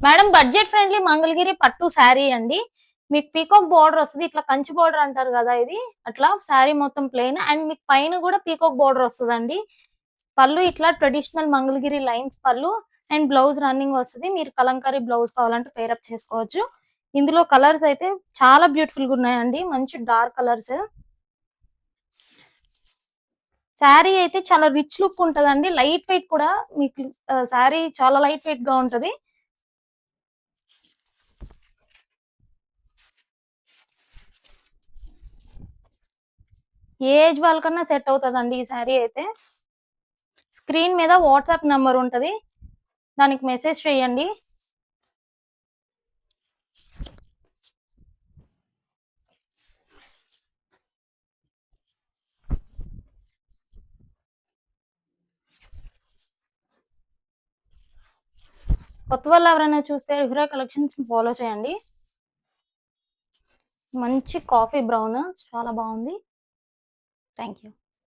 Madam budget friendly Mangalagiri పట్టు శారీ అండి. మీకు పీకాక్ బార్డర్ వస్తది. ఇట్లా కంచి బార్డర్ అంటారు గదా! ఇది. అట్లా శారీ మొత్తం ప్లెయిన్ అండ్ మీకు పైన గూడా పీకాక్ బార్డర్ వస్తదండి. పళ్ళు ఇట్లా ట్రెడిషనల్ మంగళగిరి లైన్స్ పళ్ళు అండ్ బ్లౌజ్ రన్నింగ్ వస్తది. మీరు కలంకారీ బ్లౌజ్ కావాలంటే పేరప్ చేసుకోవచ్చు. ఇందులో కలర్స్ అయితే చాలా బ్యూటిఫుల్‌గా ఉన్నాయండి. మంచి డార్క్ కలర్స్. శారీ అయితే చాలా రిచ్ లుక్ ఉంటదండి. లైట్ వెయిట్ కూడా మీకు శారీ చాలా లైట్ వెయిట్‌గా ఉంటది. ఏ ఏజ్ వాళ్ళకన్నా సెట్ అవుతదండి ఈ శారీ అయితే. స్క్రీన్ మీద వాట్సాప్ నంబర్ ఉంటది. దానికి మెసేజ్ చేయండి. కొత్త వాళ్ళు ఎవరైనా చూస్తే రుహిరా కలెక్షన్స్ ఫాలో చేయండి. మంచి కాఫీ బ్రౌన్ చాలా బాగుంది. Thank you.